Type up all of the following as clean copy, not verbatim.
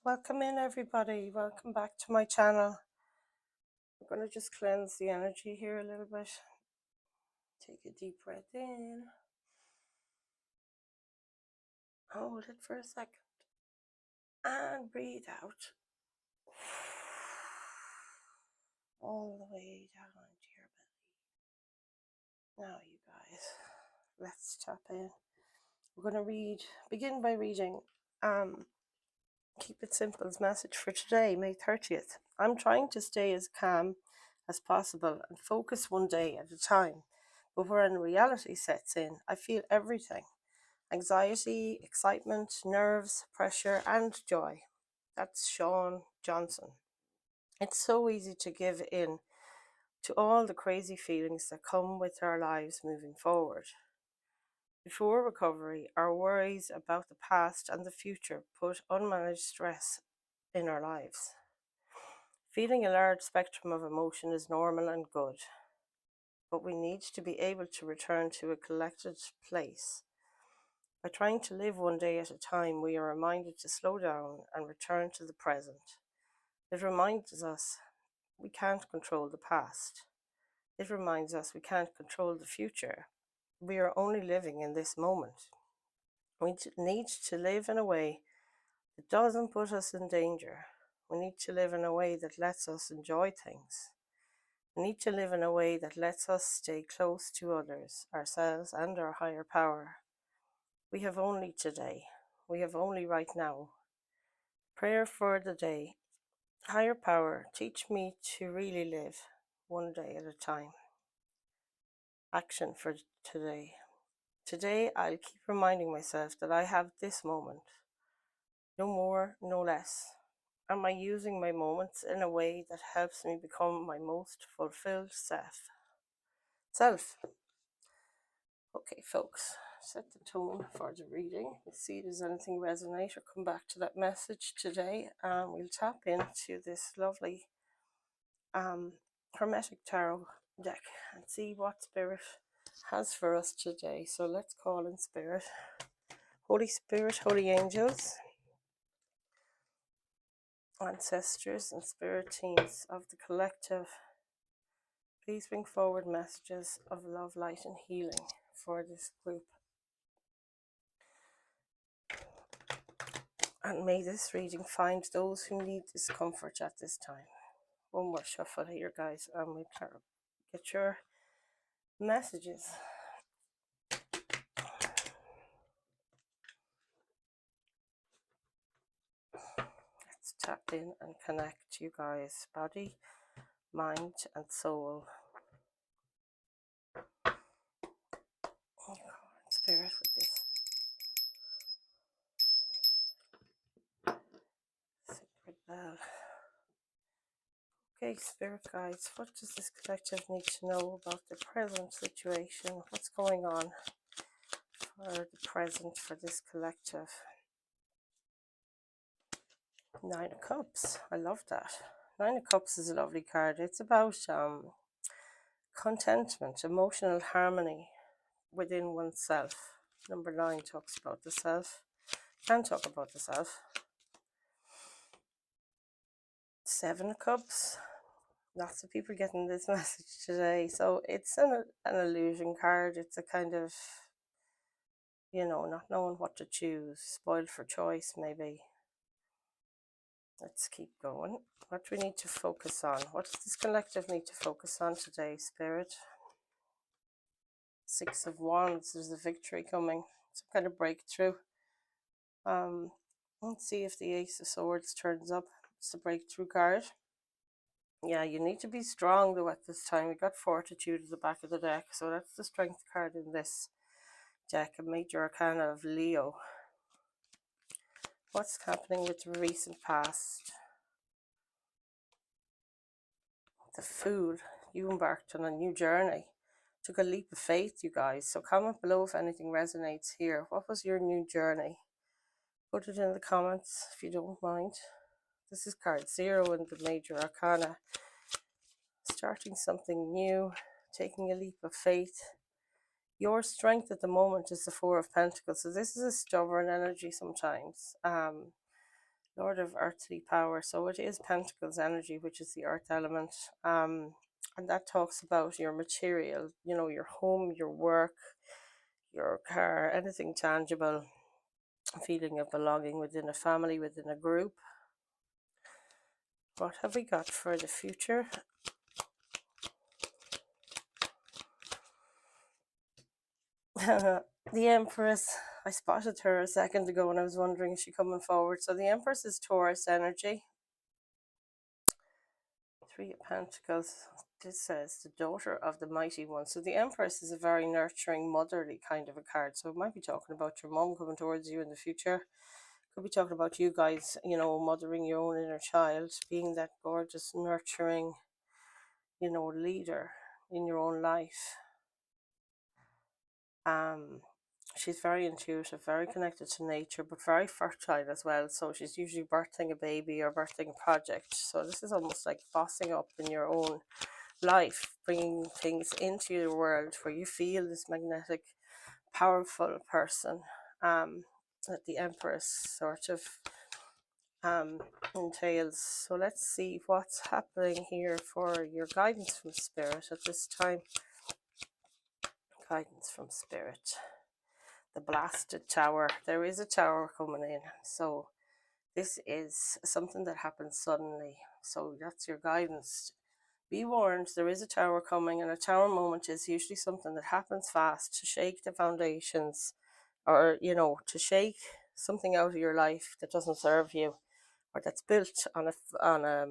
Welcome in, everybody. Welcome back to my channel. I'm going to just cleanse the energy here a little bit. Take a deep breath in. Hold it for a second. And breathe out. All the way down into your belly. Now, you guys, let's tap in. We're going to begin by reading Keep It Simple's message for today, May 30th. I'm trying to stay as calm as possible and focus one day at a time. But when reality sets in, I feel everything: anxiety, excitement, nerves, pressure, and joy. That's Sean Johnson. It's so easy to give in to all the crazy feelings that come with our lives moving forward. Before recovery, our worries about the past and the future put unmanaged stress in our lives. Feeling a large spectrum of emotion is normal and good, but we need to be able to return to a collected place. By trying to live one day at a time, we are reminded to slow down and return to the present. It reminds us we can't control the past. It reminds us we can't control the future. We are only living in this moment. We need to live in a way that doesn't put us in danger. We need to live in a way that lets us enjoy things. We need to live in a way that lets us stay close to others, ourselves, and our higher power. We have only today. We have only right now. Prayer for the day. Higher power, teach me to really live one day at a time. Action for today. Today, I'll keep reminding myself that I have this moment. No more, no less. Am I using my moments in a way that helps me become my most fulfilled self? Okay, folks, set the tone for the reading. We'll see if there's anything resonate or come back to that message today. We'll tap into this lovely Hermetic Tarot deck and see what Spirit has for us today. So let's call in Spirit. Holy Spirit, Holy Angels, ancestors and spirit teams of the collective, please bring forward messages of love, light and healing for this group. And may this reading find those who need this comfort at this time. One more shuffle here, guys, and we'll get your messages. Let's tap in and connect, you guys. Body, mind and soul. Oh, Spirit with this. Sacred bell. Okay, Spirit guides, what does this collective need to know about the present situation? What's going on for the present for this collective? Nine of Cups. I love that. Nine of Cups is a lovely card. It's about contentment, emotional harmony within oneself. Number 9 talks about the self. Can talk about the self. 7 of Cups. Lots of people getting this message today. So it's an illusion card. It's a kind of, not knowing what to choose. Spoiled for choice, maybe. Let's keep going. What do we need to focus on? What does this collective need to focus on today, Spirit? 6 of Wands. There's a victory coming. Some kind of breakthrough. Let's see if the Ace of Swords turns up. It's the breakthrough card. Yeah, you need to be strong though at this time. We got Fortitude at the back of the deck, so that's the strength card in this deck. A major arcana of Leo. What's happening with the recent past? The Fool. You embarked on a new journey. Took a leap of faith, you guys. So comment below if anything resonates here. What was your new journey? Put it in the comments if you don't mind. This is card 0 in the major arcana. Starting something new, taking a leap of faith. Your strength at the moment is the 4 of Pentacles. So this is a stubborn energy sometimes. Lord of earthly power. So it is Pentacles energy, which is the earth element. And that talks about your material, you know, your home, your work, your car, anything tangible, feeling of belonging within a family, within a group. What have we got for the future? The Empress. I spotted her a second ago and I was wondering, is she coming forward? So the Empress is Taurus energy. Three of Pentacles. This says the daughter of the mighty one. So the Empress is a very nurturing, motherly kind of a card. So it might be talking about your mom coming towards you in the future. Could be talking about you guys, you know, mothering your own inner child, being that gorgeous, nurturing, you know, leader in your own life. She's very intuitive, very connected to nature, but very fertile as well. So she's usually birthing a baby or birthing a project. So this is almost like bossing up in your own life, bringing things into your world where you feel this magnetic, powerful person. That the Empress sort of entails. So let's see what's happening here for your guidance from Spirit at this time. Guidance from Spirit. The blasted tower. There is a tower coming in. So this is something that happens suddenly. So that's your guidance. Be warned, there is a tower coming, and a tower moment is usually something that happens fast to shake the foundations, or, you know, to shake something out of your life that doesn't serve you, or that's built on a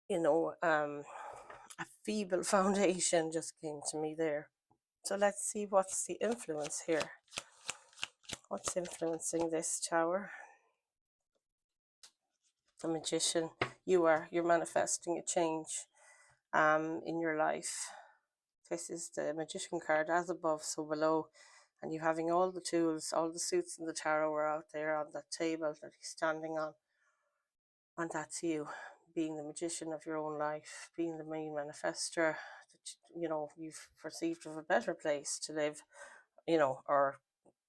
you know, a feeble foundation just came to me there. So let's see what's the influence here. What's influencing this tower? The Magician. You're manifesting a change in your life. This is the Magician card, as above, so below. And you having all the tools, all the suits in the tarot are out there on that table that he's standing on. And that's you, being the magician of your own life, being the main manifester that, you know, you've perceived of a better place to live, you know, or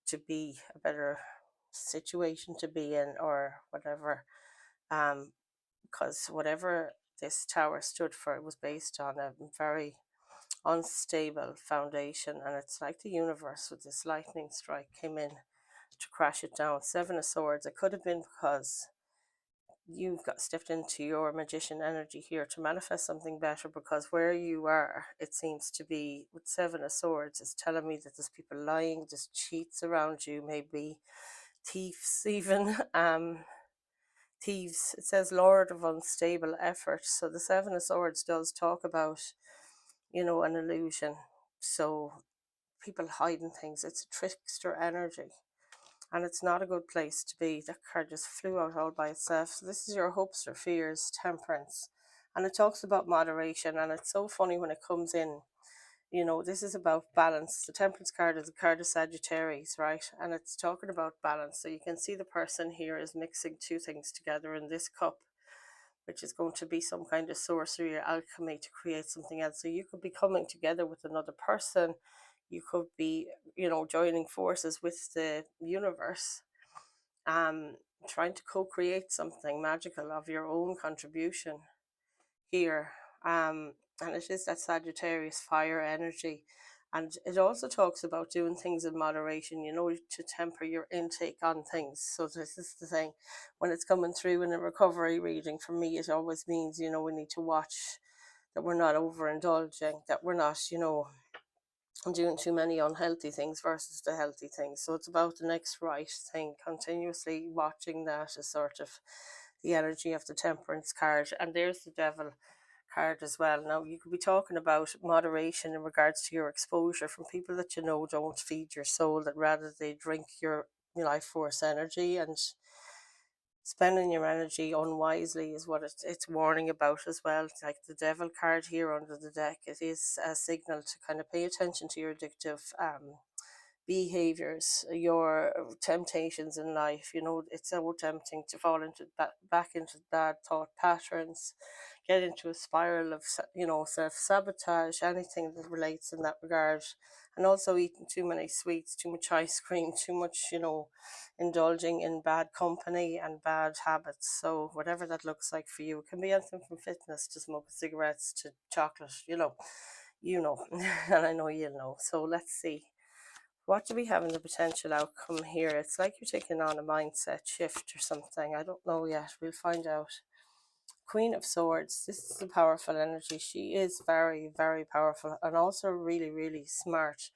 to be, a better situation to be in, or whatever. Because whatever this tower stood for, it was based on a very unstable foundation, and it's like the universe with this lightning strike came in to crash it down. Seven of Swords. It could have been because you've got stepped into your magician energy here to manifest something better, because where you are, it seems to be with Seven of Swords, is telling me that there's people lying, there's cheats around you, maybe thieves even. Thieves. It says Lord of unstable effort. So the Seven of Swords does talk about, you know, an illusion. So people hiding things. It's a trickster energy, and it's not a good place to be. That card just flew out all by itself. So this is your hopes or fears, Temperance. And it talks about moderation, and it's so funny when it comes in. You know, this is about balance. The Temperance card is a card of Sagittarius, right? And it's talking about balance. So you can see the person here is mixing two things together in this cup, which is going to be some kind of sorcery or alchemy to create something else. So you could be coming together with another person. You could be, you know, joining forces with the universe, um, trying to co-create something magical of your own contribution here. And it is that Sagittarius fire energy. And it also talks about doing things in moderation, you know, to temper your intake on things. So this is the thing. When it's coming through in a recovery reading, for me, it always means, you know, we need to watch that we're not overindulging, that we're not, you know, doing too many unhealthy things versus the healthy things. So it's about the next right thing, continuously watching that as sort of the energy of the Temperance card. And there's the Devil card as well. Now, you could be talking about moderation in regards to your exposure from people that you know don't feed your soul, that rather they drink your life force energy, and spending your energy unwisely is what it's warning about as well. It's like the Devil card here under the deck. It is a signal to kind of pay attention to your addictive behaviors, your temptations in life. You know, it's so tempting to fall into that, back into bad thought patterns, get into a spiral of, you know, self-sabotage, anything that relates in that regard. And also eating too many sweets, too much ice cream, too much, you know, indulging in bad company and bad habits. So whatever that looks like for you, it can be anything from fitness to smoking cigarettes to chocolate, you know, and I know you'll know. So let's see. What do we have in the potential outcome here? It's like you're taking on a mindset shift or something. I don't know yet. We'll find out. Queen of Swords. This is a powerful energy. She is very, very powerful and also really, really smart.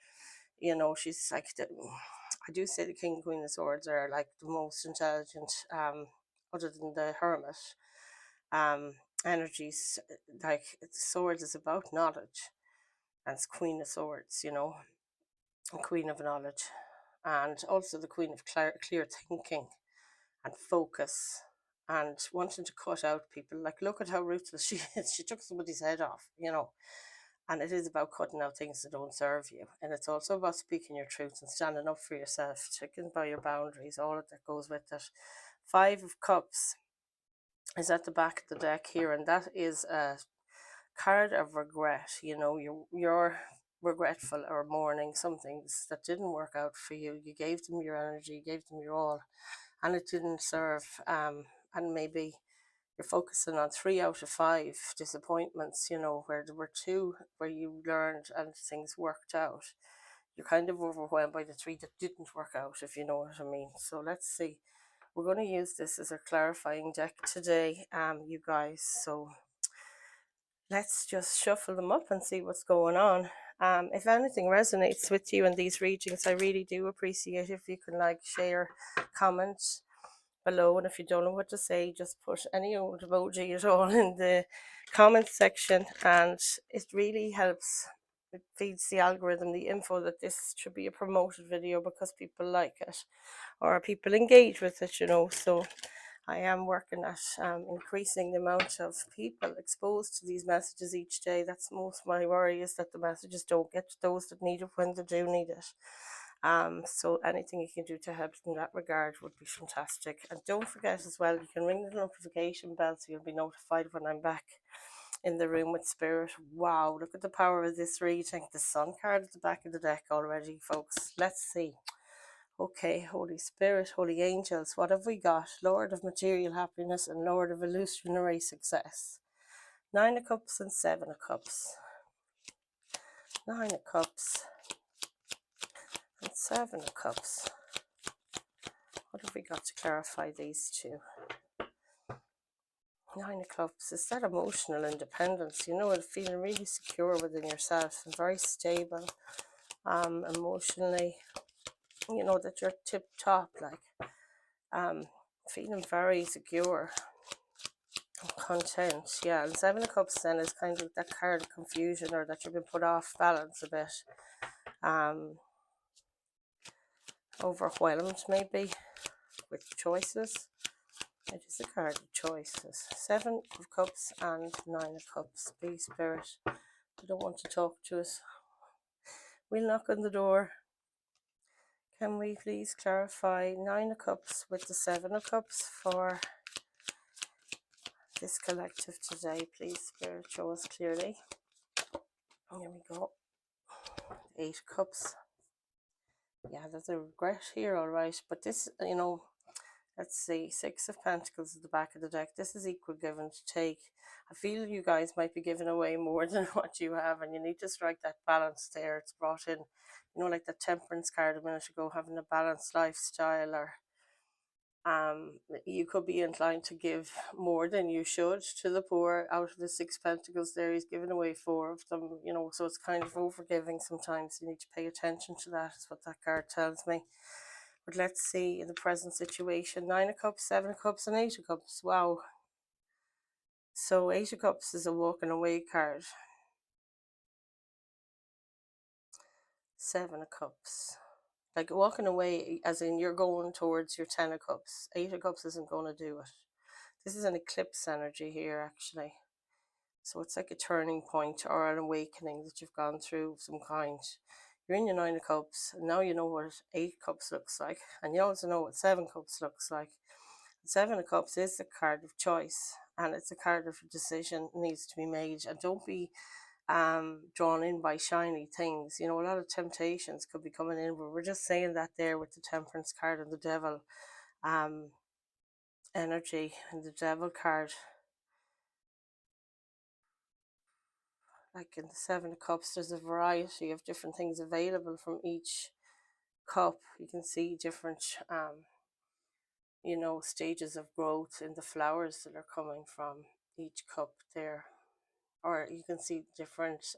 You know, she's like I do say the King and Queen of Swords are like the most intelligent, other than the Hermit. Um, energies, like swords is about knowledge, and it's Queen of Swords. You know, Queen of Knowledge, and also the Queen of clear thinking and focus, and wanting to cut out people. Like, look at how ruthless she is. She took somebody's head off, you know. And it is about cutting out things that don't serve you. And it's also about speaking your truth and standing up for yourself, sticking by your boundaries, all of that goes with it. Five of Cups is at the back of the deck here, and that is a card of regret. You know, you're regretful or mourning some things that didn't work out for you. You gave them your energy, you gave them your all, and it didn't serve. And maybe you're focusing on 3 out of 5 disappointments, you know, where there were 2 where you learned and things worked out. You're kind of overwhelmed by the 3 that didn't work out, if you know what I mean. So let's see. We're going to use this as a clarifying deck today, you guys. So let's just shuffle them up and see what's going on. If anything resonates with you in these readings, I really do appreciate if you can like, share, comment below. And if you don't know what to say, just put any old emoji at all in the comment section, and it really helps. It feeds the algorithm the info that this should be a promoted video because people like it or people engage with it, you know. So I am working at increasing the amount of people exposed to these messages each day. That's most my worry, is that the messages don't get to those that need it when they do need it. So anything you can do to help in that regard would be fantastic. And don't forget as well, you can ring the notification bell so you'll be notified when I'm back in the room with Spirit. Wow, look at the power of this reading. The Sun card at the back of the deck already, folks. Let's see. Okay, Holy Spirit, Holy Angels, what have we got? Lord of material happiness and Lord of illusionary success. 9 of Cups and 7 of Cups. 9 of Cups and 7 of Cups. What have we got to clarify these two? 9 of Cups is that emotional independence. You know, feeling really secure within yourself and very stable emotionally. You know, that you're tip top, like feeling very secure and content. Yeah, and 7 of Cups then is kind of that card of confusion, or that you've been put off balance a bit. Overwhelmed maybe with choices. It is a card of choices. 7 of Cups and 9 of Cups. Please, Spirit, they don't want to talk to us. We'll knock on the door. Can we please clarify 9 of Cups with the 7 of Cups for this collective today? Please, Spirit, show us clearly. Here we go. 8 of Cups. Yeah, there's a regret here, all right. But this, you know, let's see, 6 of Pentacles at the back of the deck. This is equal give and take. I feel you guys might be giving away more than what you have, and you need to strike that balance there. It's brought in, you know, like the Temperance card a minute ago, having a balanced lifestyle, or you could be inclined to give more than you should to the poor. Out of the 6 Pentacles there, he's giving away 4 of them, you know, so it's kind of overgiving sometimes. You need to pay attention to that, is what that card tells me. But let's see in the present situation. 9 of Cups, 7 of Cups, and 8 of Cups. Wow. So 8 of Cups is a walking away card. 7 of Cups. Like walking away as in you're going towards your 10 of Cups. 8 of Cups isn't going to do it. This is an eclipse energy here, actually. So it's like a turning point or an awakening that you've gone through of some kind. You're in your Nine of Cups, and now you know what Eight Cups looks like, and you also know what Seven Cups looks like. Seven of Cups is the card of choice, and it's a card of decision needs to be made. And don't be drawn in by shiny things. You know, a lot of temptations could be coming in, but we're just saying that there with the Temperance card and the Devil energy and the Devil card. Like in the Seven of Cups, there's a variety of different things available from each cup. You can see different you know, stages of growth in the flowers that are coming from each cup there, or you can see different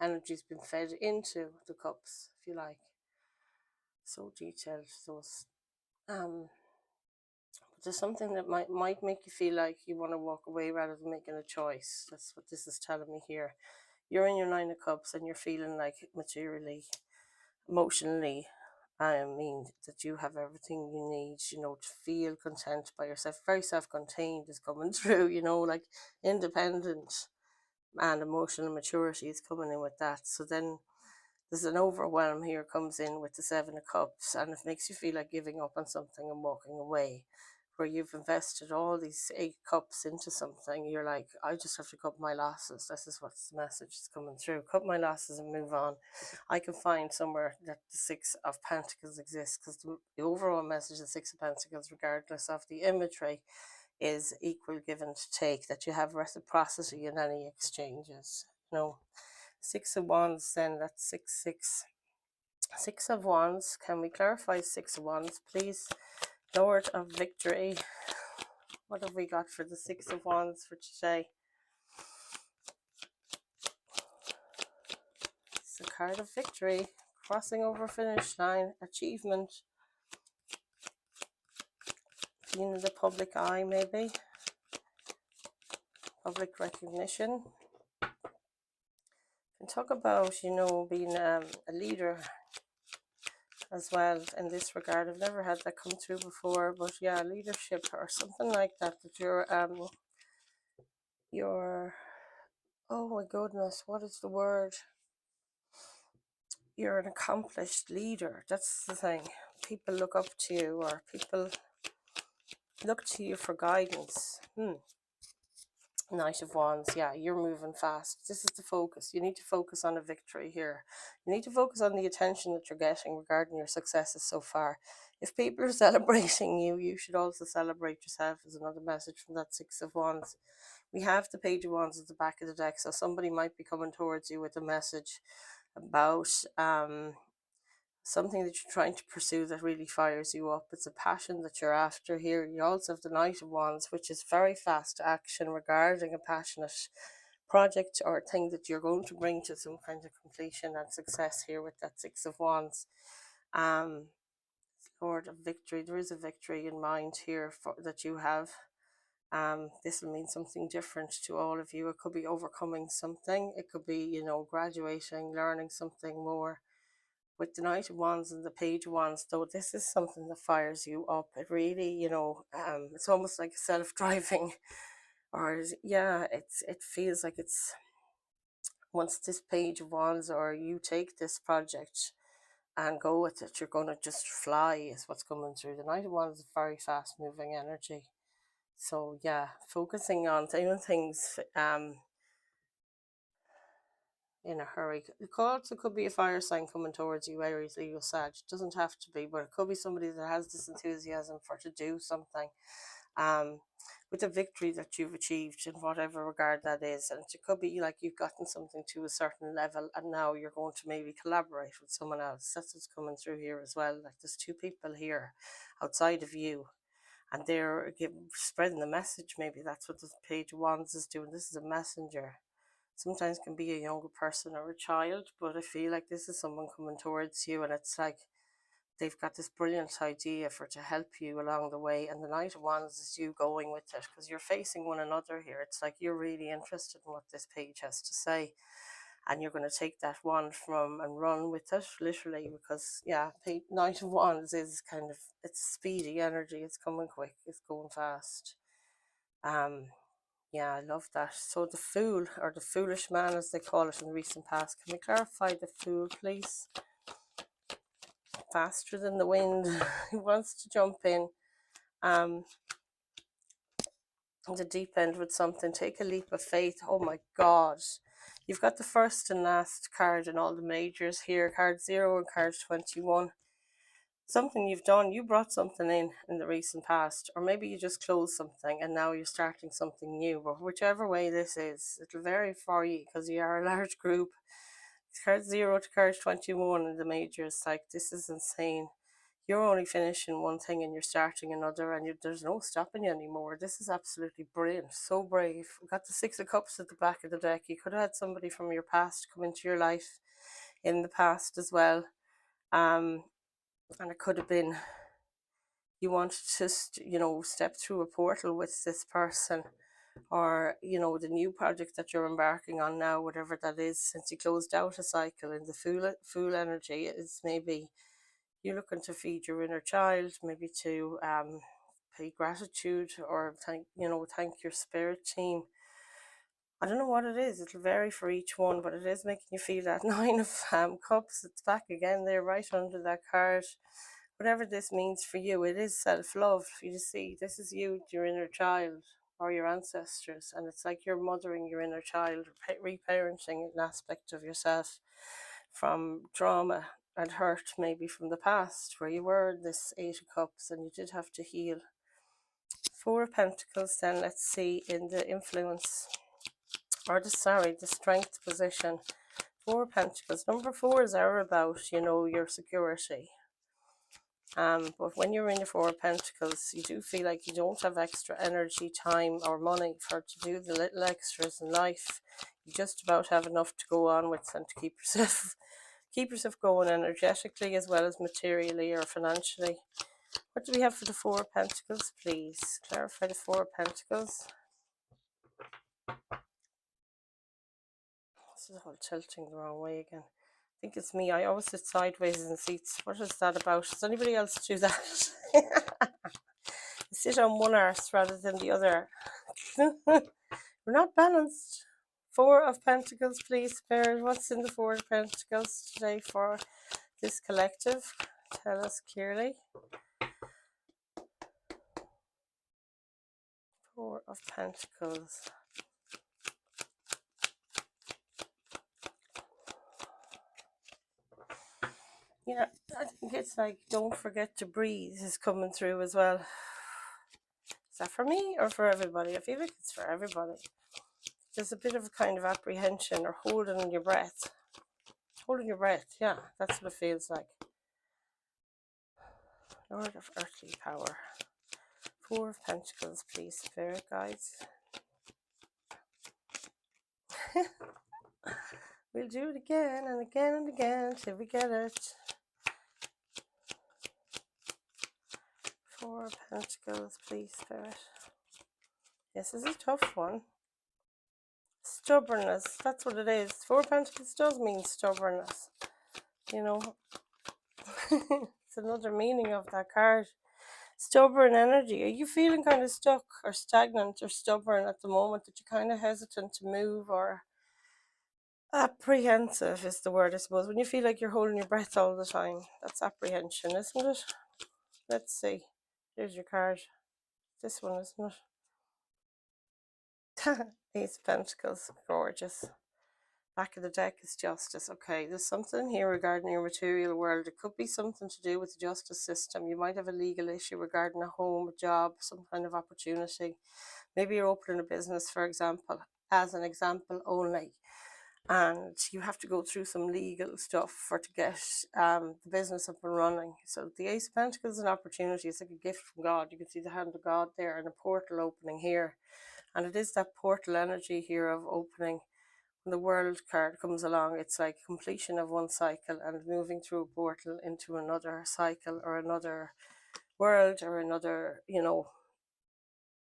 energies being fed into the cups, if you like. So detailed, those but there's something that might make you feel like you want to walk away rather than making a choice. That's what this is telling me here. You're in your Nine of Cups and you're feeling like materially, emotionally, I mean, that you have everything you need, you know, to feel content by yourself. Very self-contained is coming through, you know, like independent and emotional maturity is coming in with that. So then there's an overwhelm here comes in with the Seven of Cups, and it makes you feel like giving up on something and walking away. Where you've invested all these 8 cups into something, you're like, I just have to cut my losses. This is what's the message is coming through. Cut my losses and move on. I can find somewhere that the Six of Pentacles exists, because the overall message of the Six of Pentacles, regardless of the imagery, is equal give and take, that you have reciprocity in any exchanges. You know, Six of Wands, then that's 6 6. Six of Wands. Can we clarify Six of Wands, please? Lord of Victory. What have we got for the Six of Wands for today? It's a card of victory, crossing over finish line, achievement, being in the public eye, maybe public recognition. And talk about, you know, being a leader as well in this regard. I've never had that come through before, but yeah, leadership or something like that. That you're oh my goodness, what is the word? You're an accomplished leader. That's the thing. People look up to you, or people look to you for guidance. Knight of Wands. Yeah, you're moving fast. This is the focus. You need to focus on a victory here. You need to focus on the attention that you're getting regarding your successes so far. If people are celebrating you, you should also celebrate yourself, is another message from that Six of Wands. We have the Page of Wands at the back of the deck, so somebody might be coming towards you with a message about something that you're trying to pursue that really fires you up. It's a passion that you're after here. You also have the Knight of Wands, which is very fast action regarding a passionate project or thing that you're going to bring to some kind of completion and success here with that Six of Wands. Lord of Victory. There is a victory in mind here that you have. This will mean something different to all of you. It could be overcoming something. It could be, you know, graduating, learning something more. With the Knight of Wands and the Page of Wands, though, this is something that fires you up. It really, you know, it's almost like self-driving, or yeah, it feels like it's, once this Page of Wands, or you take this project and go with it, you're going to just fly, is what's coming through. The Knight of Wands is very fast moving energy. So yeah, focusing on doing things in a hurry. It also could be a fire sign coming towards you, Aries, Leo, Sag. It doesn't have to be, but it could be somebody that has this enthusiasm for to do something with the victory that you've achieved in whatever regard that is. And it could be like you've gotten something to a certain level and now you're going to maybe collaborate with someone else. That's what's coming through here as well. Like there's 2 people here outside of you, and they're spreading the message. Maybe that's what the Page of Wands is doing. This is a messenger. Sometimes can be a younger person or a child, but I feel like this is someone coming towards you, and it's like they've got this brilliant idea for to help you along the way. And the Knight of Wands is you going with it, because you're facing one another here. It's like you're really interested in what this page has to say, and you're going to take that wand from and run with it, literally, because yeah, Knight of Wands is kind of, it's speedy energy. It's coming quick. It's going fast. Yeah, I love that. So the fool, or the foolish man as they call it in the recent past, can we clarify the fool, please? Faster than the wind. He wants to jump in the deep end with something, take a leap of faith. Oh my God. You've got the first and last card in all the majors here, card 0 and card 21. Something you've done, you brought something in the recent past, or maybe you just closed something and now you're starting something new. But whichever way this is, it'll vary for you because you are a large group. Card 0 to card 21 in the majors, like, this is insane. You're only finishing one thing and you're starting another, and there's no stopping you anymore. This is absolutely brilliant. So brave. We've got the 6 of Cups at the back of the deck. You could have had somebody from your past come into your life in the past as well. And it could have been you wanted to, step through a portal with this person, or, the new project that you're embarking on now, whatever that is, since you closed out a cycle. In the fool energy, it's maybe you're looking to feed your inner child, maybe to pay gratitude, or thank your spirit team. I don't know what it is. It'll vary for each one, but it is making you feel that 9 of Cups. It's back again there, right under that card. Whatever this means for you, it is self-love. You see, this is you, your inner child, or your ancestors, and it's like you're mothering your inner child, reparenting an aspect of yourself from trauma and hurt, maybe from the past, where you were this 8 of Cups and you did have to heal. 4 of Pentacles, then let's see in the influence, or the strength position. 4 of Pentacles. Number 4s are about, your security. But when you're in your 4 of Pentacles, you do feel like you don't have extra energy, time, or money to do the little extras in life. You just about have enough to go on with and to keep yourself going energetically as well as materially or financially. What do we have for the 4 of Pentacles, please? Clarify the 4 of Pentacles. This is all tilting the wrong way again. I think it's me. I always sit sideways in seats. What is that about? Does anybody else do that? Sit on one arse rather than the other. We're not balanced. 4 of Pentacles, please, Spirit. What's in the 4 of Pentacles today for this collective? Tell us clearly. 4 of Pentacles. Yeah, I think it's like, don't forget to breathe is coming through as well. Is that for me or for everybody? I feel like it's for everybody. There's a bit of a kind of apprehension or holding your breath. Holding your breath, yeah, that's what it feels like. Lord of Earthly Power. 4 of Pentacles, please, Spirit guides. We'll do it again and again and again till we get it. 4 of Pentacles, please, Spirit. This is a tough one. Stubbornness, that's what it is. 4 of Pentacles does mean stubbornness. It's another meaning of that card. Stubborn energy. Are you feeling kind of stuck or stagnant or stubborn at the moment, that you're kind of hesitant to move, or apprehensive is the word, I suppose, when you feel like you're holding your breath all the time? That's apprehension, isn't it? Let's see. Here's your card. This one, isn't it? Ace of Pentacles. Gorgeous. Back of the deck is Justice. Okay, there's something here regarding your material world. It could be something to do with the justice system. You might have a legal issue regarding a home, a job, some kind of opportunity. Maybe you're opening a business, for example, as an example only, and you have to go through some legal stuff to get the business up and running. So the Ace of Pentacles is an opportunity. It's like a gift from God. You can see the hand of God there and a portal opening here. And it is that portal energy here of opening. When the World card comes along, it's like completion of one cycle and moving through a portal into another cycle or another world or another,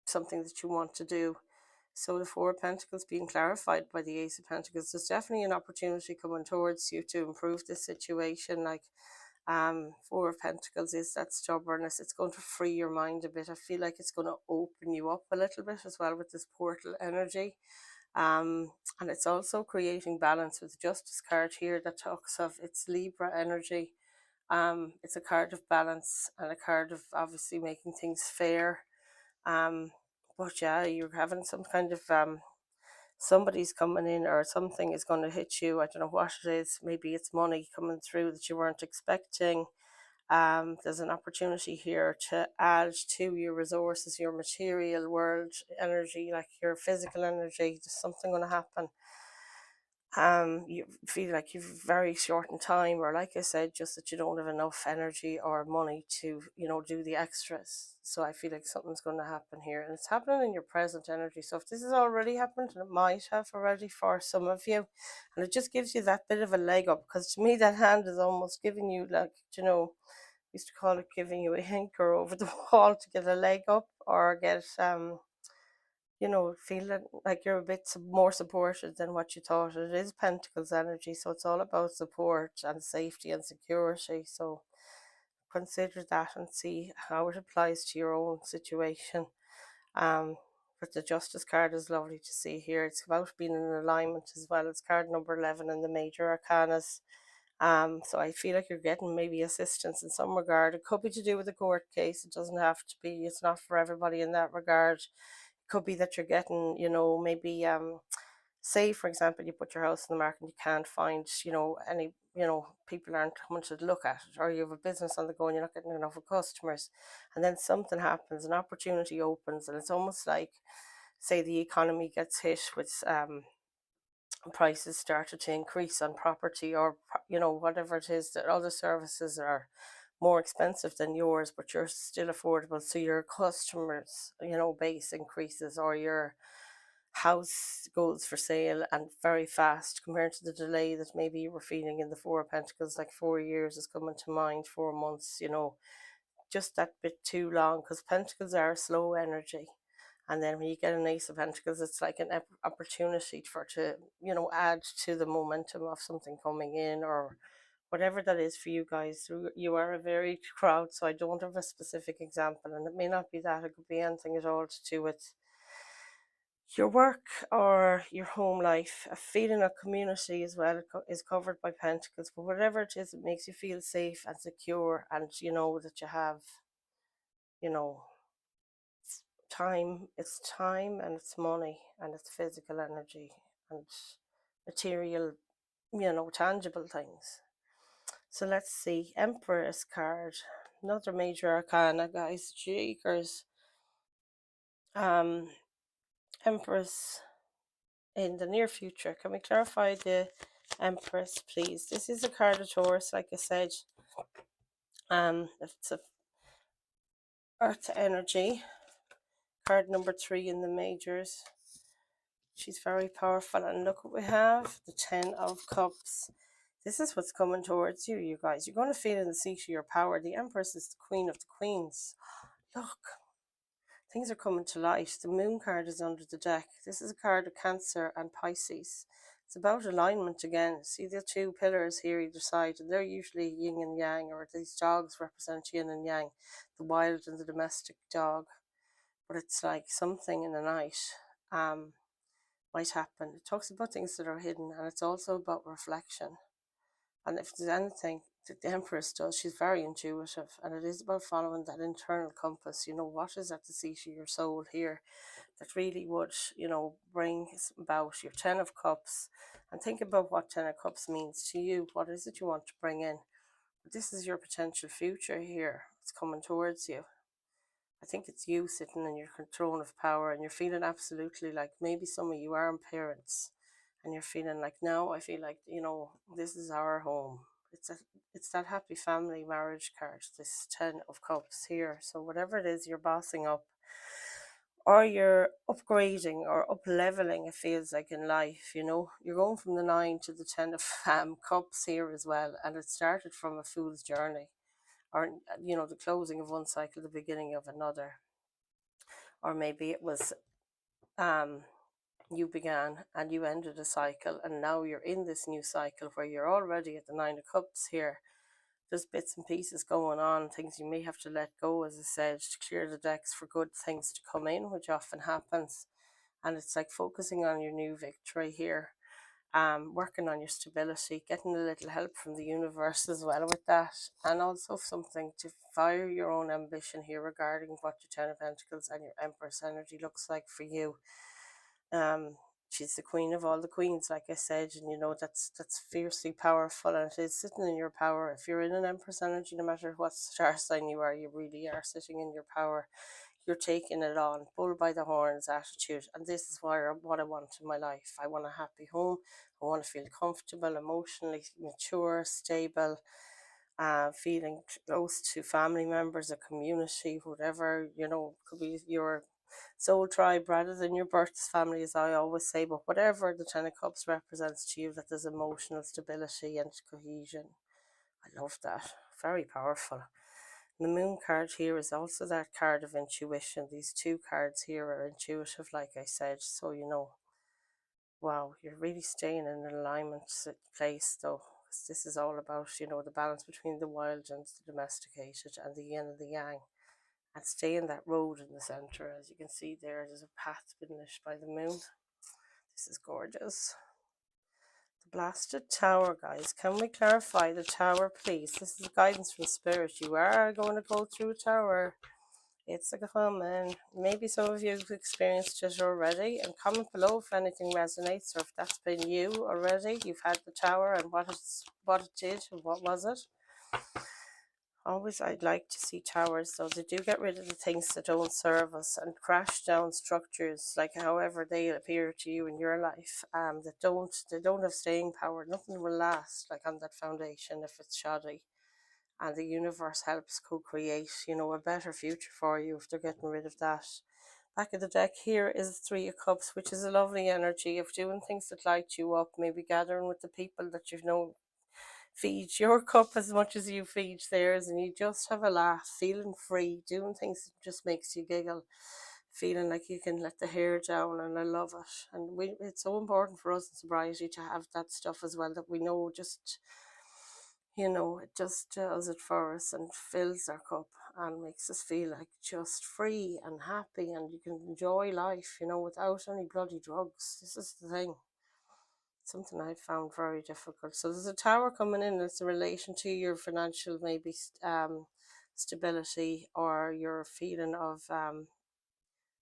something that you want to do. So the 4 of Pentacles being clarified by the Ace of Pentacles, there's definitely an opportunity coming towards you to improve this situation. Like, Four of Pentacles is that stubbornness. It's going to free your mind a bit. I feel like it's going to open you up a little bit as well with this portal energy. Um, and it's also creating balance with the Justice card here that talks of it's Libra energy. It's a card of balance and a card of obviously making things fair. But yeah, you're having some kind of somebody's coming in or something is going to hit you. I don't know what it is. Maybe it's money coming through that you weren't expecting. There's an opportunity here to add to your resources, your material world energy, like your physical energy. There's something going to happen. You feel like you've very short in time, or like I said, just that you don't have enough energy or money to, do the extras. So I feel like something's going to happen here, and it's happening in your present energy. So if this has already happened, and it might have already for some of you, and it just gives you that bit of a leg up, because to me that hand is almost giving you, like, used to call it giving you a hinker over the wall to get a leg up, or get feeling like you're a bit more supported than what you thought. It is Pentacles energy, so it's all about support and safety and security. So consider that and see how it applies to your own situation. Um, but the Justice card is lovely to see here. It's about being in alignment as well. It's card number 11 in the major arcanas. So I feel like you're getting maybe assistance in some regard. It could be to do with a court case. It doesn't have to be. It's not for everybody in that regard. Could be that you're getting, maybe say for example you put your house in the market and you can't find, any, people aren't coming to look at it, or you have a business on the go and you're not getting enough of customers, and then something happens, an opportunity opens, and it's almost like, say the economy gets hit with prices started to increase on property, or whatever it is, that other services are more expensive than yours but you're still affordable, so your customers base increases, or your house goes for sale and very fast compared to the delay that maybe you were feeling in the Four of Pentacles. Like 4 years is coming to mind, 4 months, just that bit too long, because Pentacles are a slow energy. And then when you get an Ace of Pentacles, it's like an opportunity for to, add to the momentum of something coming in, or whatever that is for you guys. You are a varied crowd, so I don't have a specific example, and it may not be that. It could be anything at all to do with your work or your home life. A feeling of community as well is covered by Pentacles, but whatever it is, it makes you feel safe and secure, and that you have, you know, time. It's time, and it's money, and it's physical energy, and material, tangible things. So let's see, Empress card, another major arcana, guys. Jakers. Empress in the near future. Can we clarify the Empress, please? This is a card of Taurus, like I said. It's a Earth energy. Card number 3 in the majors. She's very powerful, and look what we have, the 10 of Cups. This is what's coming towards you, you guys. You're going to feel in the seat of your power. The Empress is the Queen of the Queens. Look, things are coming to light. The Moon card is under the deck. This is a card of Cancer and Pisces. It's about alignment again. See the two pillars here either side, and they're usually yin and yang, or these dogs represent yin and yang, the wild and the domestic dog. But it's like something in the night might happen. It talks about things that are hidden, and it's also about reflection. And if there's anything that the Empress does, she's very intuitive, and it is about following that internal compass. What is at the seat of your soul here that really would, bring about your 10 of Cups, and think about what 10 of Cups means to you. What is it you want to bring in? But this is your potential future here. It's coming towards you. I think it's you sitting in your throne of power, and you're feeling absolutely like maybe some of you aren't parents, and you're feeling like, no, I feel like, this is our home. It's that happy family marriage card, this 10 of Cups here. So whatever it is, you're bossing up, or you're upgrading or up leveling, it feels like, in life. You're going from the 9 to the 10 of Cups here as well, and it started from a fool's journey, or the closing of one cycle, the beginning of another. Or maybe it was you began and you ended a cycle, and now you're in this new cycle where you're already at the 9 of Cups here. there's bits and pieces going on, things you may have to let go, as I said, to clear the decks for good things to come in, which often happens. And it's like focusing on your new victory here, working on your stability, getting a little help from the universe as well with that, and also something to fire your own ambition here regarding what your Ten of Pentacles and your Empress energy looks like for you. Um, she's the queen of all the queens, like I said, and you know that's fiercely powerful, and it is sitting in your power. If you're in an Empress energy, no matter what star sign you are, you really are sitting in your power. You're taking it on, bull by the horns attitude, and this is what I want in my life. I want a happy home. I want to feel comfortable, emotionally mature, stable, feeling close to family members, a community, whatever, you know, could be your soul tribe rather than your birth family, as I always say, but whatever the Ten of Cups represents to you, that there's emotional stability and cohesion. I love that. Very powerful. The Moon card here is also that card of intuition. These two cards here are intuitive, like I said, so you know, wow, you're really staying in an alignment place though. This is all about, you know, the balance between the wild and the domesticated, and the yin and the yang, and stay in that road in the center. As you can see there's a path been lit by the moon. This is gorgeous. The blasted tower, guys. Can we clarify the tower, please? This is guidance from spirit. You are going to go through a tower. It's a coming. Maybe some of you have experienced it already, and comment below if anything resonates, or if that's been you already. You've had the tower, and what it did, and what was it. Always, I'd like to see towers, though. They do get rid of the things that don't serve us, and crash down structures, like however they appear to you in your life, they don't have staying power. Nothing will last, like on that foundation, if it's shoddy. And the universe helps co-create, you know, a better future for you if they're getting rid of that. Back of the deck here is Three of Cups, which is a lovely energy of doing things that light you up, maybe gathering with the people that you know feed your cup as much as you feed theirs, and you just have a laugh, feeling free, doing things that just makes you giggle, feeling like you can let the hair down, and I love it. And it's so important for us in sobriety to have that stuff as well, that we know just, you know, it just does it for us and fills our cup and makes us feel like just free and happy, and you can enjoy life, you know, without any bloody drugs. This is the thing. Something I found very difficult. So there's a tower coming in. It's in relation to your financial, maybe stability, or your feeling of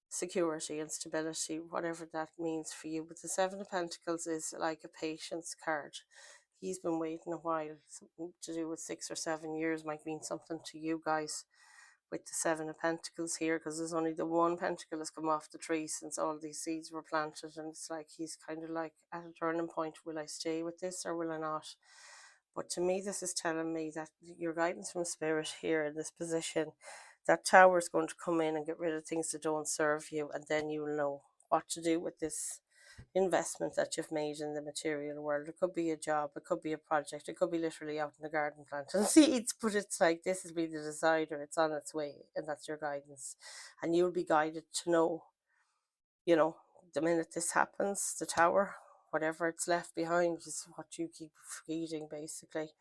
security and stability, whatever that means for you. But the Seven of Pentacles is like a patience card. He's been waiting a while. Something to do with 6 or 7 years might mean something to you guys with the Seven of Pentacles here, because there's only the one pentacle has come off the tree since all these seeds were planted, and it's like he's kind of like at a turning point. Will I stay with this or will I not? But to me, this is telling me that your guidance from spirit here in this position, that tower is going to come in and get rid of things that don't serve you, and then you'll know what to do with this investment that you've made in the material world. It could be a job, it could be a project, it could be literally out in the garden planting seeds, but it's like this will be the decider, it's on its way, and that's your guidance. And you'll be guided to know, you know, the minute this happens, the tower, whatever it's left behind is what you keep feeding basically.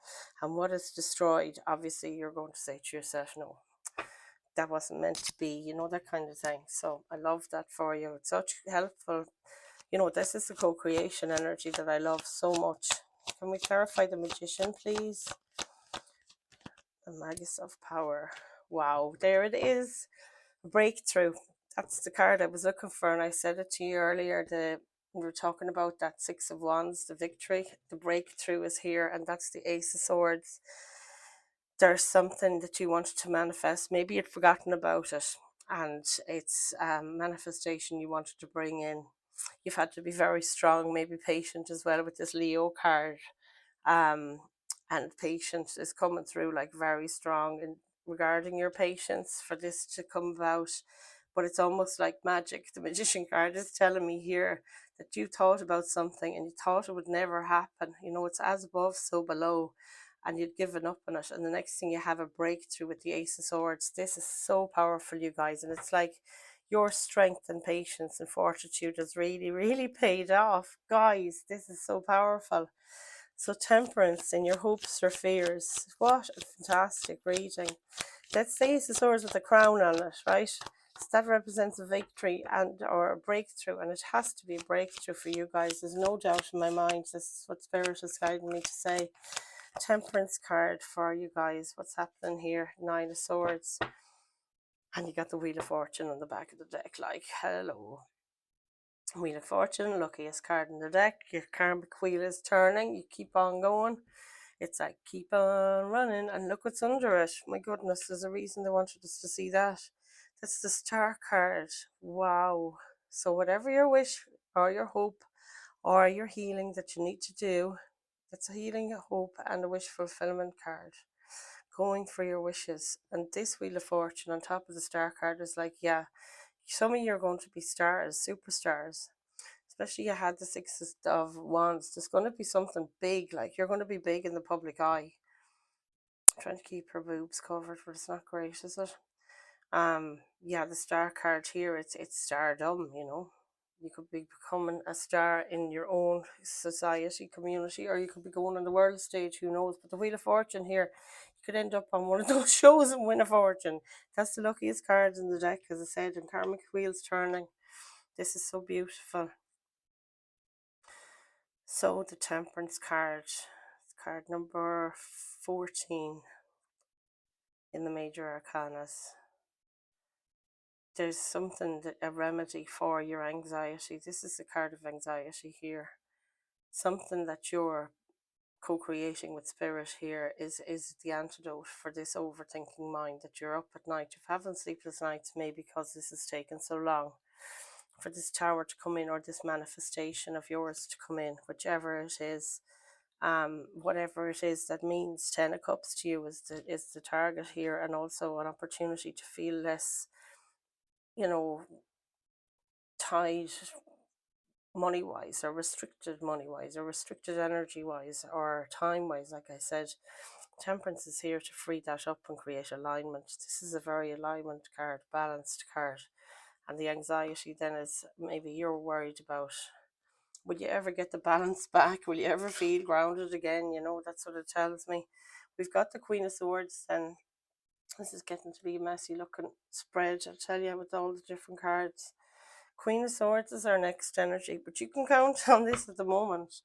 And what is destroyed, obviously you're going to say to yourself, no, that wasn't meant to be, you know, that kind of thing. So I love that for you. It's such helpful. You know, this is the co-creation energy that I love so much. Can we clarify the Magician, please? The Magus of Power. Wow, there it is. Breakthrough. That's the card I was looking for, and I said it to you earlier. We were talking about that Six of Wands, the victory. The breakthrough is here, and that's the Ace of Swords. There's something that you wanted to manifest. Maybe you'd forgotten about it, and it's manifestation you wanted to bring in. You've had to be very strong, maybe patient as well with this Leo card. And patience is coming through like very strong in regarding your patience for this to come about. But it's almost like magic. The Magician card is telling me here that you thought about something and you thought it would never happen. You know, it's as above, so below, and you'd given up on it. And the next thing you have a breakthrough with the Ace of Swords. This is so powerful, you guys. And it's like your strength and patience and fortitude has really, really paid off. Guys, this is so powerful. So temperance in your hopes or fears. What a fantastic reading. Let's say it's the swords with a crown on it, right? So that represents a victory and or a breakthrough, and it has to be a breakthrough for you guys. There's no doubt in my mind. This is what Spirit is guiding me to say. Temperance card for you guys. What's happening here? Nine of Swords. And you got the Wheel of Fortune on the back of the deck. Like, hello. Wheel of Fortune, luckiest card in the deck. Your karmic wheel is turning. You keep on going. It's like, keep on running. And look what's under it. My goodness, there's a reason they wanted us to see that. That's the Star card. Wow. So whatever your wish or your hope or your healing that you need to do, it's a healing, a hope, and a wish fulfillment card. Going for your wishes. And this Wheel of Fortune on top of the Star card is like, yeah, some of you are going to be stars, superstars. Especially you had the Six of Wands. There's going to be something big, like you're going to be big in the public eye. I'm trying to keep her boobs covered, but it's not great, is it? Yeah, the Star card here, it's stardom, you know. You could be becoming a star in your own society, community, or you could be going on the world stage, who knows. But the Wheel of Fortune here, you could end up on one of those shows and win a fortune. That's the luckiest card in the deck, as I said, and karmic wheels turning. This is so beautiful. So the Temperance card, card number 14 in the major arcanas. There's something, that a remedy for your anxiety. This is the card of anxiety here. Something that you're co-creating with Spirit here is the antidote for this overthinking mind that you're up at night. If having sleepless nights, maybe because this has taken so long for this tower to come in, or this manifestation of yours to come in, whichever it is. Whatever it is that means. 10 of Cups to you is the target here, and also an opportunity to feel less, you know, tied money wise, or restricted money wise, or restricted energy wise, or time wise. Like I said, Temperance is here to free that up and create alignment. This is a very alignment card, balanced card. And the anxiety then is maybe you're worried about, will you ever get the balance back? Will you ever feel grounded again? You know, that's what it tells me. We've got the Queen of Swords, and this is getting to be a messy looking spread, I'll tell you, with all the different cards. Queen of Swords is our next energy, but you can count on this at the moment.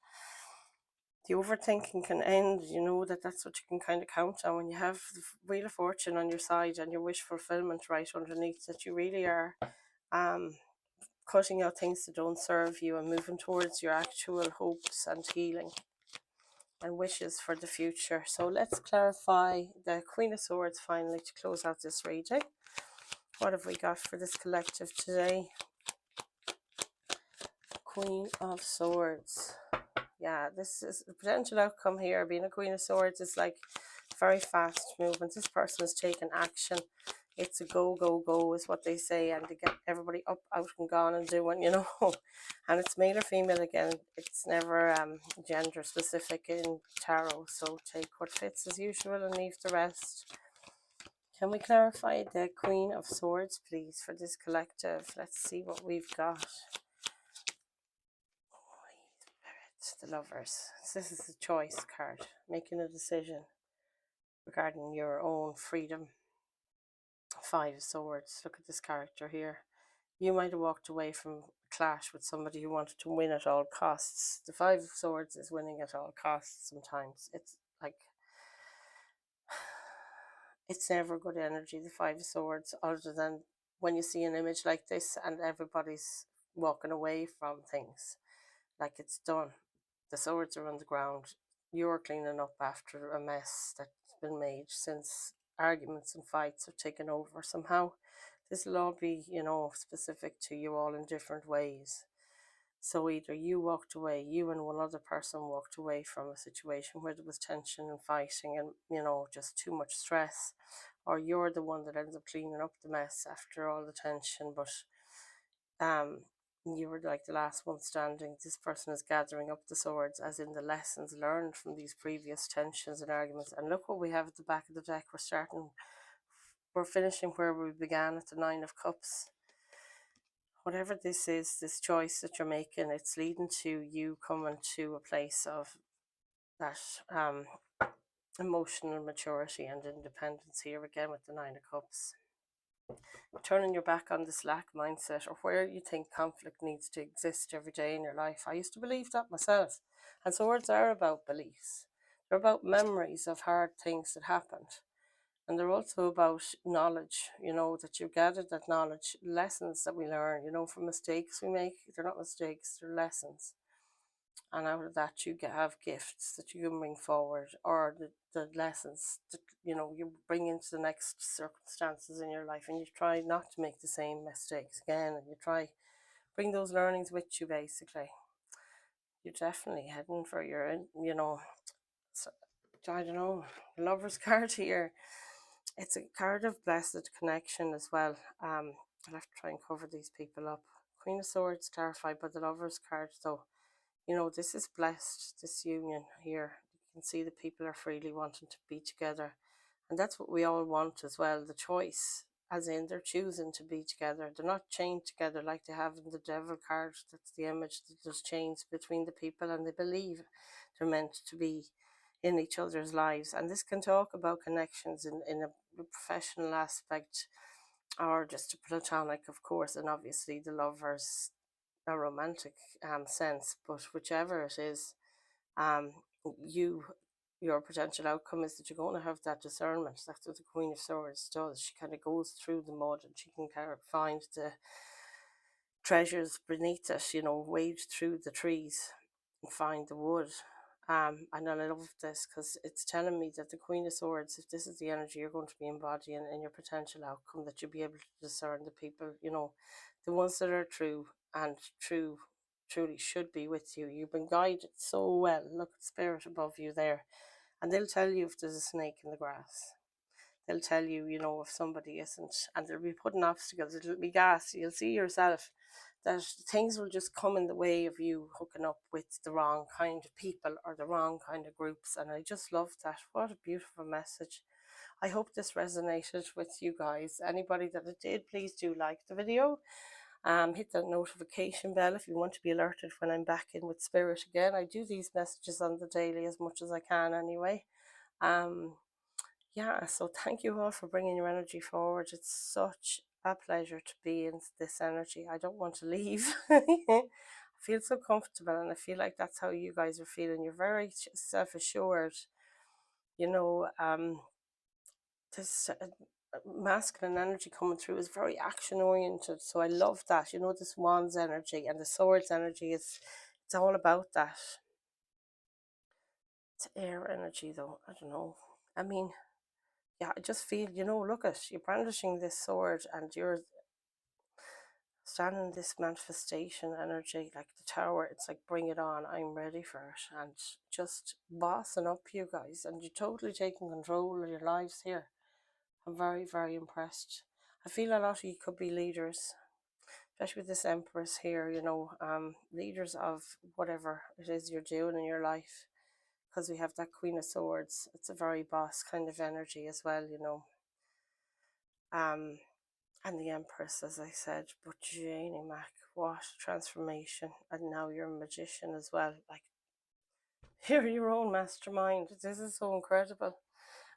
The overthinking can end, you know, that's what you can kind of count on when you have the Wheel of Fortune on your side and your wish fulfillment right underneath, that you really are cutting out things that don't serve you and moving towards your actual hopes and healing and wishes for the future. So let's clarify the Queen of Swords finally to close out this reading. What have we got for this collective today? Queen of Swords. Yeah, this is the potential outcome here. Being a Queen of Swords is like very fast movement. This person is taking action. It's a go, go, go is what they say, and to get everybody up, out and gone and doing, you know. And it's male or female again. It's never gender specific in tarot, so take what fits as usual and leave the rest. Can we clarify the Queen of Swords, please, for this collective? Let's see what we've got. The Lovers. This is the choice card, making a decision regarding your own freedom. Five of Swords. Look at this character here. You might have walked away from a clash with somebody who wanted to win at all costs. The Five of Swords is winning at all costs sometimes. It's like, it's never good energy, the Five of Swords, other than when you see an image like this and everybody's walking away from things. Like, it's done. The swords are on the ground. You're cleaning up after a mess that's been made since arguments and fights have taken over. Somehow, this will all be, you know, specific to you all in different ways. So either you walked away, you and one other person walked away from a situation where there was tension and fighting and, you know, just too much stress, or you're the one that ends up cleaning up the mess after all the tension, but you were like the last one standing. This person is gathering up the swords, as in the lessons learned from these previous tensions and arguments. And look what we have at the back of the deck. We're finishing where we began, at the Nine of Cups. Whatever this is, this choice that you're making, it's leading to you coming to a place of that emotional maturity and independence here again with the Nine of Cups. Turning your back on this lack mindset, or where you think conflict needs to exist every day in your life. I used to believe that myself. And swords are about beliefs. They're about memories of hard things that happened. And they're also about knowledge, that you've gathered that knowledge, lessons that we learn, from mistakes we make. They're not mistakes, they're lessons. And out of that, you have gifts that you can bring forward, or the lessons that, you bring into the next circumstances in your life. And you try not to make the same mistakes again. And you try bring those learnings with you, basically. You're definitely heading for your, so, I don't know, Lover's card here. It's a card of blessed connection as well. I'll have to try and cover these people up. Queen of Swords clarified by the Lover's card. So, this is blessed, this union here. You can see the people are freely wanting to be together. And that's what we all want as well, the choice. As in, they're choosing to be together. They're not chained together like they have in the Devil card. That's the image that there's chains between the people, and they believe they're meant to be in each other's lives. And this can talk about connections in a professional aspect, or just a platonic, of course, and obviously the lovers, a romantic sense. But whichever it is, um, you your potential outcome is that you're going to have that discernment. That's what the Queen of Swords does. She kind of goes through the mud, and she can kind of find the treasures beneath it, wade through the trees and find the wood. And I love this because it's telling me that the Queen of Swords, if this is the energy you're going to be embodying in your potential outcome, that you'll be able to discern the people, the ones that are true and truly should be with you. You've been guided so well. Look at Spirit above you there. And they'll tell you if there's a snake in the grass. They'll tell you, if somebody isn't. And they'll be putting obstacles. It'll be gas. You'll see yourself that things will just come in the way of you hooking up with the wrong kind of people or the wrong kind of groups. And I just love that. What a beautiful message. I hope this resonated with you guys. Anybody that it did, please do like the video. Hit that notification bell if you want to be alerted when I'm back in with Spirit again. I do these messages on the daily as much as I can anyway. Yeah, so thank you all for bringing your energy forward. It's such a pleasure to be in this energy. I don't want to leave. I feel so comfortable, and I feel like that's how you guys are feeling. You're very self-assured. This masculine energy coming through is very action oriented, so I love that. This Wands energy and the Swords energy, it's all about that. It's air energy though. I don't know. I mean, yeah, I just feel, look at you're brandishing this sword and you're standing in this manifestation energy like the Tower. It's like, bring it on, I'm ready for it. And just bossing up, you guys, and you're totally taking control of your lives here. I'm very, very impressed. I feel a lot of you could be leaders, especially with this Empress here, leaders of whatever it is you're doing in your life, because we have that Queen of Swords. It's a very boss kind of energy as well, and the Empress, as I said. But Janie Mac, what transformation. And now you're a magician as well. Like, you're your own mastermind. This is so incredible.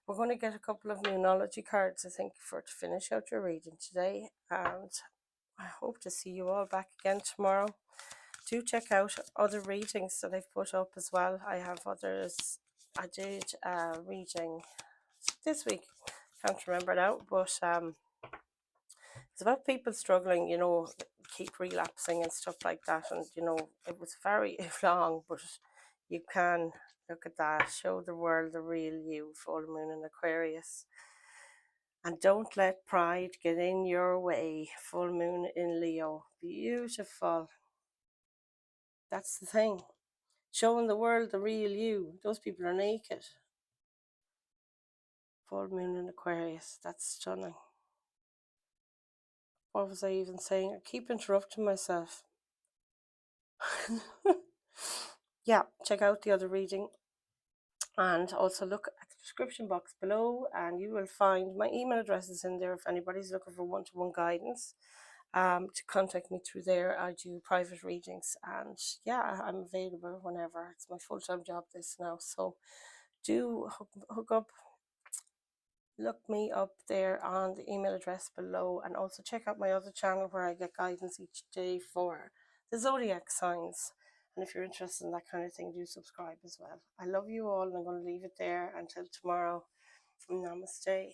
We're going to get a couple of numerology cards, I think, to finish out your reading today. And I hope to see you all back again tomorrow. Do check out other readings that I've put up as well. I have others. I did a reading this week. Can't remember now, but it's about people struggling, keep relapsing and stuff like that. And, it was very long, but you can look at that, show the world the real you, full moon in Aquarius. And don't let pride get in your way, full moon in Leo. Beautiful. That's the thing. Showing the world the real you. Those people are naked. Full moon in Aquarius. That's stunning. What was I even saying? I keep interrupting myself. Yeah, check out the other reading. And also look at the description box below, and you will find my email address is in there if anybody's looking for one-to-one guidance. to contact me through there. I do private readings, and yeah, I'm available whenever. It's my full-time job this now, so do hook up, look me up there on the email address below, and also check out my other channel where I get guidance each day for the zodiac signs. And if you're interested in that kind of thing, do subscribe as well. I love you all, and I'm going to leave it there until tomorrow. Namaste.